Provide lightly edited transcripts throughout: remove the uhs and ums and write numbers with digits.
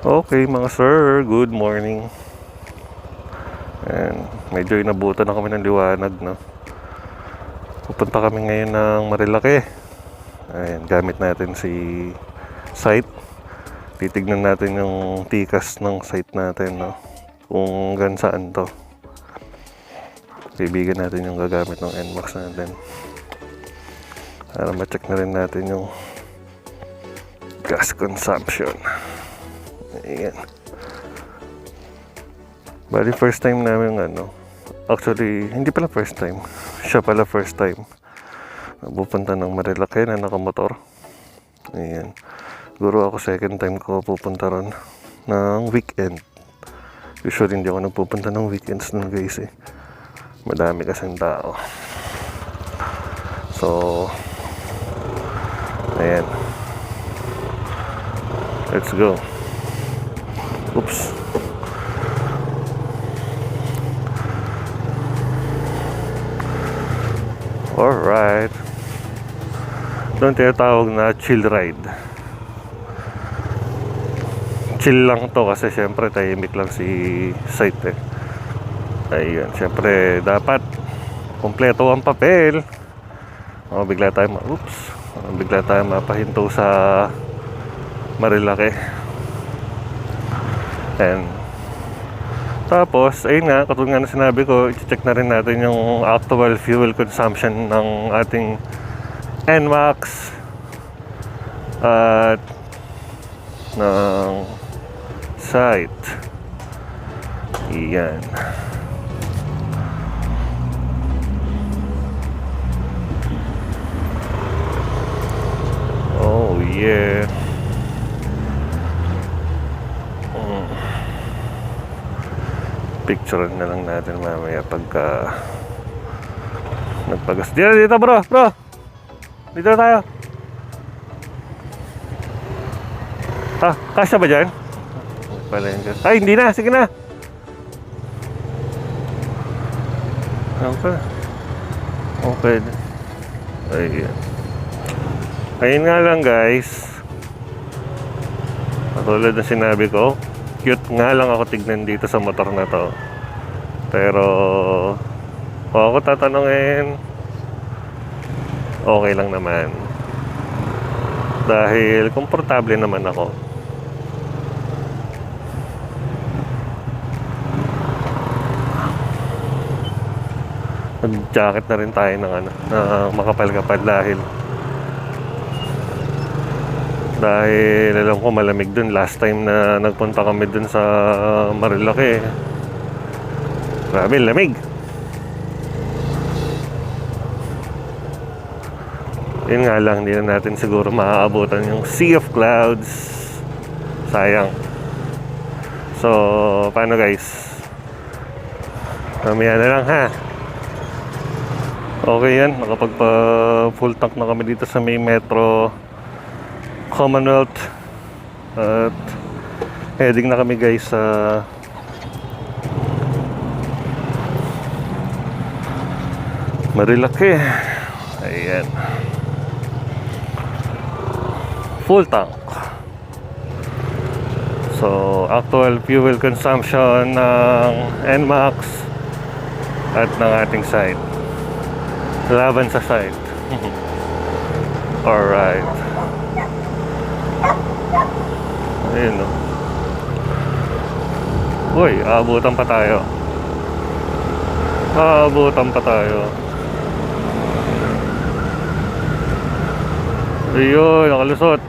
Okay mga sir, good morning. And medyo inabutan na kami ng liwanag, no? Pupunta kami ngayon ng Marilake. Ayan, gamit natin si site. Titignan natin yung tikas ng site natin, no? Kung hanggang saan to. Kaibigan natin yung gagamit ng NMAX natin. Para ma-check na rin natin yung gas consumption. Ayan. Bali first time namin actually hindi pala first time, siya pala first time pupunta ng Marilake na nakamotor. Ayan, siguro ako second time ko pupunta ron ng weekend. Usually hindi ako nagpupunta ng weekends nun guys madami kasing tao. So ayan, let's go. Oops. Alright. Doon tinatawag na chill ride. Chill lang to kasi syempre tahimik lang si site Ayun, syempre dapat kompleto ang papel. Bigla tayo mapahinto sa Marilake. And tapos, ayun nga, katulad nga na sinabi ko, i-check na rin natin yung actual fuel consumption ng ating NMAX at ng site. Iyan. Oh yeah. Picture na lang natin mamaya pagka nagpagas. Dito bro. Dito tayo. Kasya ba dyan? Ay, hindi na. Sige na. Okay. Ayan. Ayun nga lang guys. Katulad na sinabi ko, cute nga lang ako tignan dito sa motor na to. Pero kung ako tatanungin, okay lang naman. Dahil komportable naman ako. Nag-jacket na rin tayo ng na makapal-kapal dahil alam ko malamig dun. Last time na nagpunta kami dun sa Marilake, grabe lamig. Yun nga lang, hindi na natin siguro maaabutan yung sea of clouds. Sayang. So paano guys, mamaya na lang ha. Okay yan, nakapagpa full tank na kami dito sa may Metro Commonwealth. At heading na kami guys sa Marilake. Ayan, full tank. So actual fuel consumption ng NMAX at ng ating site, laban sa site. Alright. Ayun no. Uy, aabutan pa tayo. Ayun, nakalusot.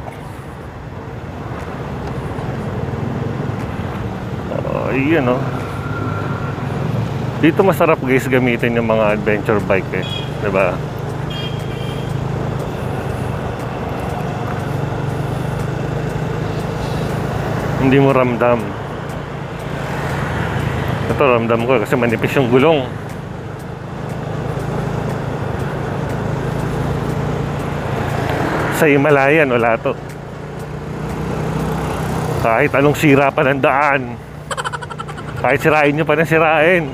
Ayun no. Dito masarap guys gamitin yung mga adventure bike diba? Hindi mo ramdam. Ito ramdam ko kasi manipis yung gulong. Sa Himalayan wala to. Kahit anong sira pa ng daan, kahit sirain nyo pa ng sirain,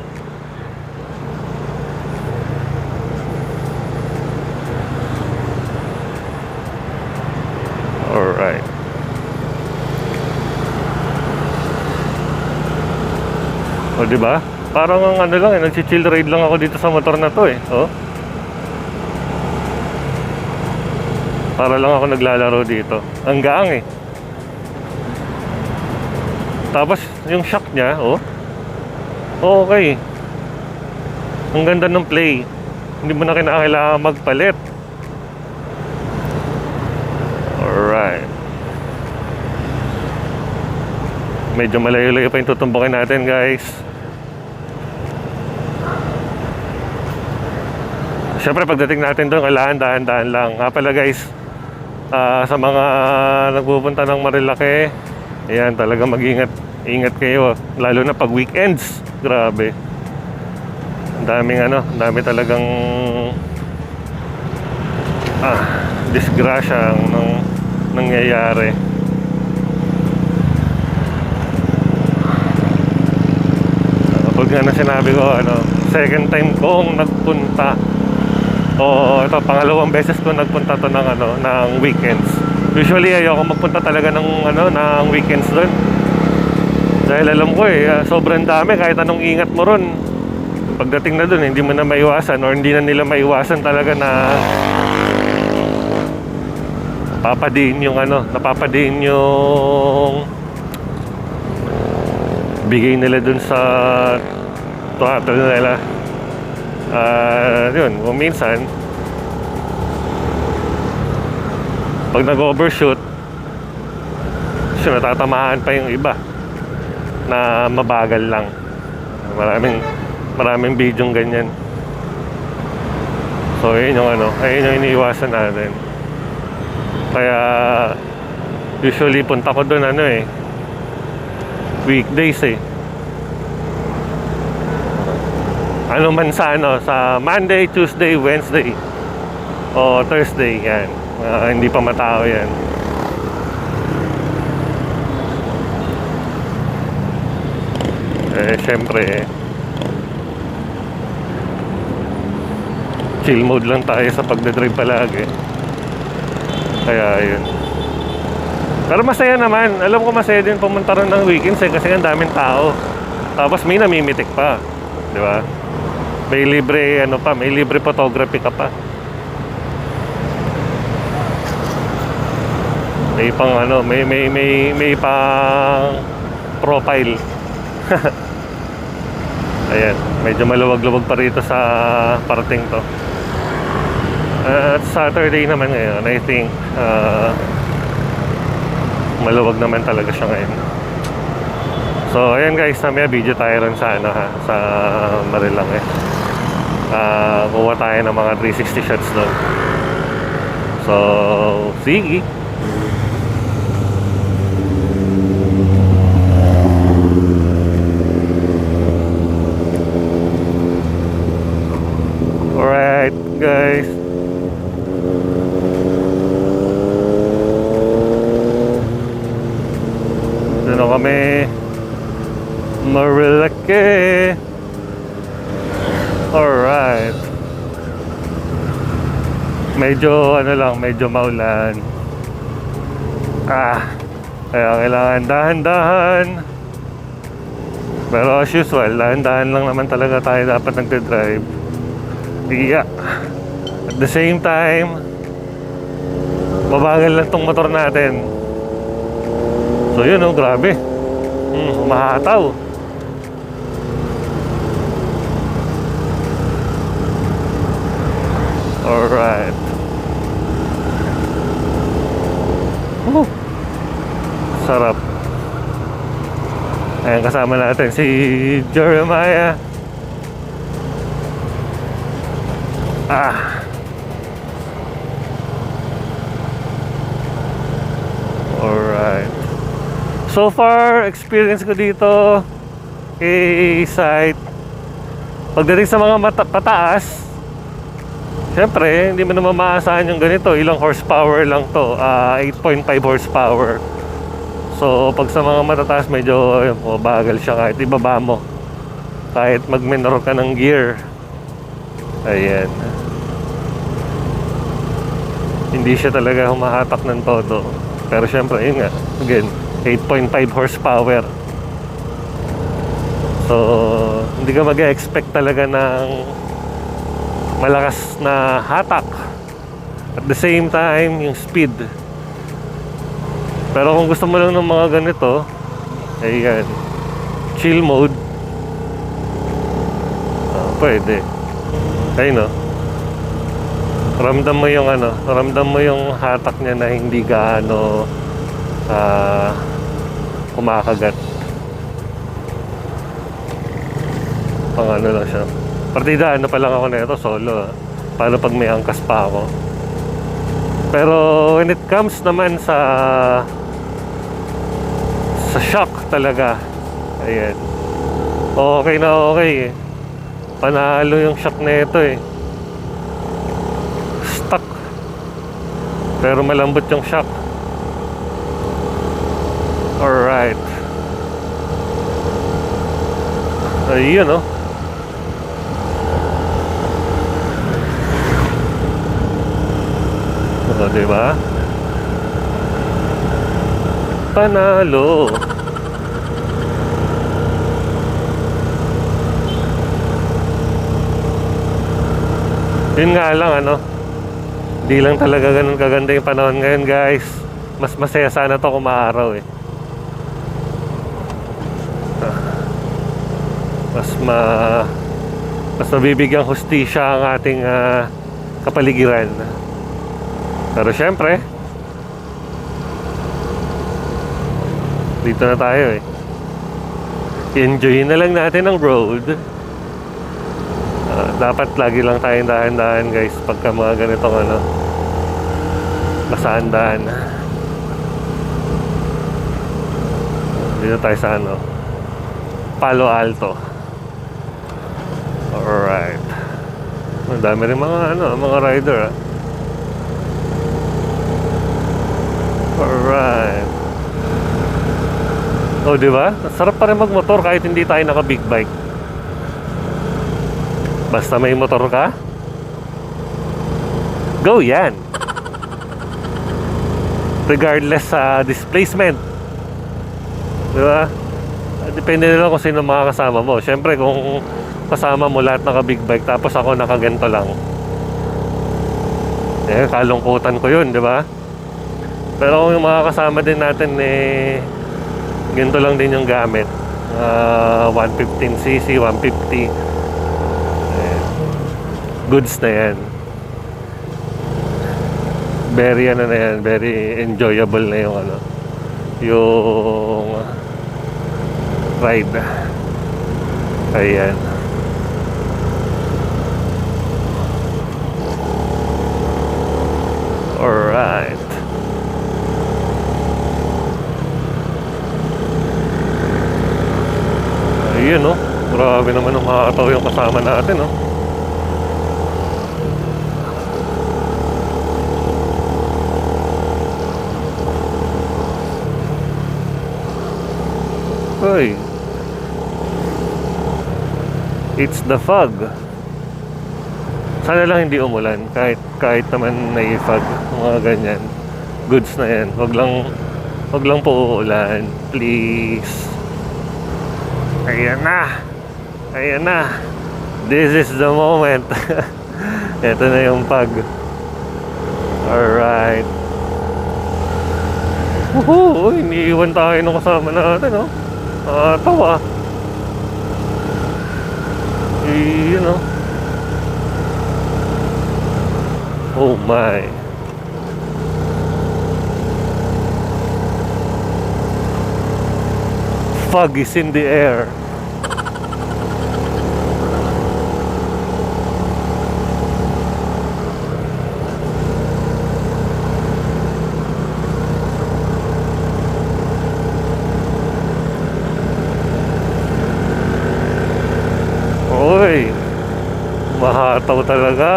Alright. di ba? Parang ang ano lang, nag-chill ride lang ako dito sa motor na to eh. Oh. Para lang ako naglalaro dito. Ang gaang eh. Tapos yung shock niya, oh. Okay. Ang ganda ng play. Hindi mo na kailangan magpalit. Alright. Medyo malayo-layo pa yung tutumbukin natin, guys. Siyempre pagdating natin doon, kailangan dahan-dahan lang. Nga pala guys, sa mga nagpupunta ng Marilake, ayan, talaga mag-ingat kayo. Lalo na pag weekends. Grabe. Ang daming ang dami talagang disgrasya ang nangyayari. Pag nga na sinabi ko, second time kong nagpunta. Oo, ito, pangalawang beses ko nagpunta to ng weekends. Usually ayoko magpunta talaga ng weekends doon. Dahil alam ko sobrang dami, kahit anong ingat mo ron. Pagdating na doon, hindi mo na maiwasan or hindi na nila maiwasan talaga na napapadiin yung bigay nila doon sa tuhatol nila. Yun, kung minsan pag nag-overshoot, natatamaan pa yung iba na mabagal lang. Maraming bidyong ganyan. So ayun yung iniiwasan natin. Kaya usually punta ko doon weekdays eh. Ano man sa Monday, Tuesday, Wednesday o Thursday, yan. Hindi pa matao yan. Syempre chill mode lang tayo sa pagdadrive palagi. Kaya yun. Pero masaya naman. Alam ko masaya din pumunta rin ng weekends kasi ang daming tao. Tapos may namimitik pa, di ba? May libre may libre photography ka pa. May pang may pang profile. Ayan, medyo maluwag-luwag pa rito sa parating to. At Saturday naman ngayon, I think maluwag naman talaga siya ngayon. So ayan guys, may video tayo rin sa sa Marilake. Kuha tayo ng mga 360 shots doon. So sige. Alright guys, doon kami Marilake. Alright. Medyo medyo maulan. Kaya kailangan dahan-dahan. Pero as usual, dahan-dahan lang naman talaga tayo dapat nagde-drive. Yeah. At the same time, mabagal lang tong motor natin. So yun grabe. Humahataw. Alright. Sarap. Ayan, kasama natin si Jeremiah. Alright. So far, experience ko dito site, pagdating sa mga pataas, syempre, hindi mo naman maasahan yung ganito. Ilang horsepower lang to, 8.5 horsepower. So, pag sa mga matataas, medyo bagal siya kahit ibaba mo. Kahit mag-minor ka ng gear. Ayan. Hindi siya talaga humahatak ng todo. Pero syempre, yun nga, again, 8.5 horsepower. So hindi ka mag-expect talaga ng malakas na hatak. At the same time, yung speed. Pero kung gusto mo lang ng mga ganito, ayan, chill mode, pwede. Ayun, no? Ramdam mo yung ramdam mo yung hatak niya na hindi gaano kumakagat. Pang ano lang siya. Partida, pa lang ako na ito, solo. Paano pag may angkas pa ako? Pero when it comes naman sa shock talaga, ayan, okay na okay eh. Panalo yung shock na ito eh. Stuck. Pero malambot yung shock. Alright. Ayun, oh. O, diba? Panalo. Yun nga lang, di lang talaga ganun kaganda yung panahon ngayon, guys. Mas masaya sana to kung maaraw eh. Mas mabibigyang hustisya ang ating kapaligiran. Pero syempre, dito na tayo eh. Enjoy na lang natin ang road. Dapat lagi lang tayong dahan-dahan, guys, pagka mga ganitong masaandaan. Dito tayo sa Palo Alto. Alright. Ang dami rin mga rider Alright. Oh, diba? Sarap pa rin magmotor kahit hindi tayo naka big bike. Basta may motor ka, go yan. Regardless sa displacement, diba? Depende na lang kung sino makakasama mo. Siyempre kung kasama mo lahat naka big bike tapos ako nakaganto lang, kalungkutan ko yun, diba? Pero kung yung makakasama din natin ganito lang din yung gamit, 115cc, 150, goods na yan. Very na yan, very enjoyable na yung yung ride. Ayan. Alright. Ayun, no? Grabe naman ang makakataw yung kasama natin, no? Hoy, it's the fog. Sana lang hindi umulan. Kahit naman naifog, mga ganyan, goods na yan. Wag lang po uulan, please. Ayan na, this is the moment. Ito na yung fog. Alright. Woohoo! Iniiwan tayo nung kasama natin, no? Tawa. Oh my. Fog is in the air. Mahataw talaga.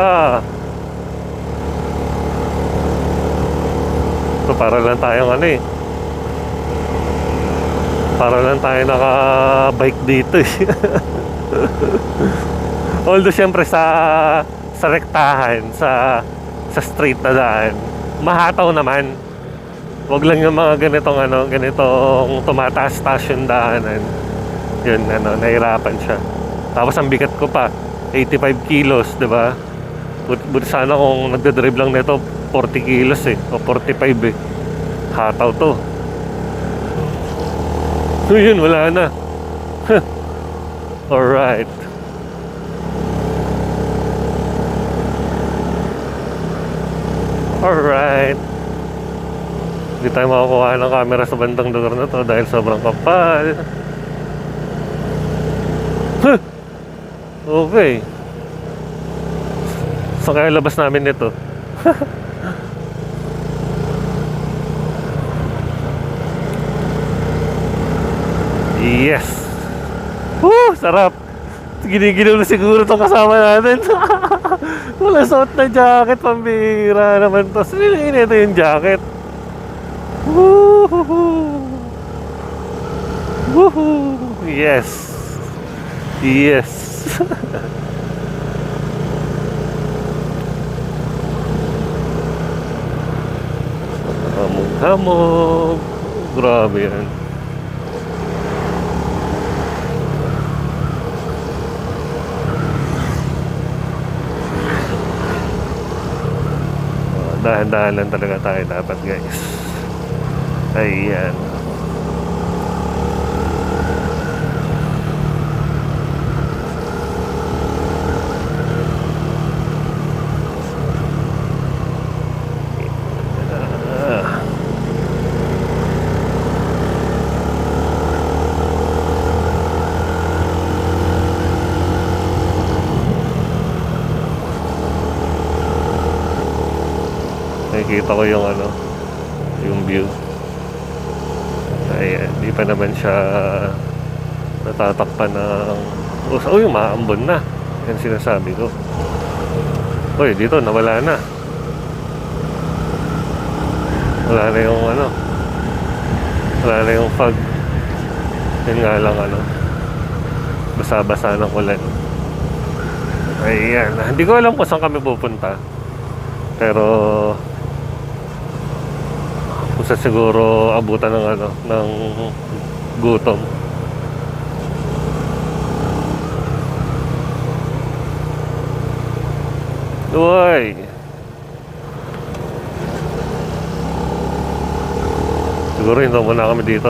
So para lang tayong para lang tayo naka-bike dito eh. Although syempre sa rektahan, sa straight na daan, mahataw naman. Wag lang yung mga ganitong tumataas-taas yung daanan. Yun, nahirapan siya. Tapos ang bigat ko pa, 85 kilos, di ba? Buti sana kung nagdadrive lang nito, 40 kilos eh, o 45 eh. Hataw to. So yun, wala na. Alright. Alright. Hindi tayo makakuha ng camera sa bandang lugar na to dahil sobrang kapal. Okay. So kaya labas namin nito. Yes. Woo! Sarap. Giniginom na siguro itong kasama natin. Wala suot na jacket. Pambira naman to. Sinilingin ito yung jacket. Woohoo! Woohoo! Yes. Yes. Hamog-hamog. Grabe yan. Dahan-dahan lang talaga tayo dapat, guys. Ayan. Nakikita ko yung yung view. Ayan, di pa naman siya natatakpan ng uy, maambon na. Yan sinasabi ko. Uy, dito nawala na. Wala na yung wala na yung fog. Yun nga lang basa-basa ng ulan. Ayan, hindi ko alam kung saan kami pupunta. Pero kung siguro abutan ng gutom. Uy! Siguro hindi muna kami dito.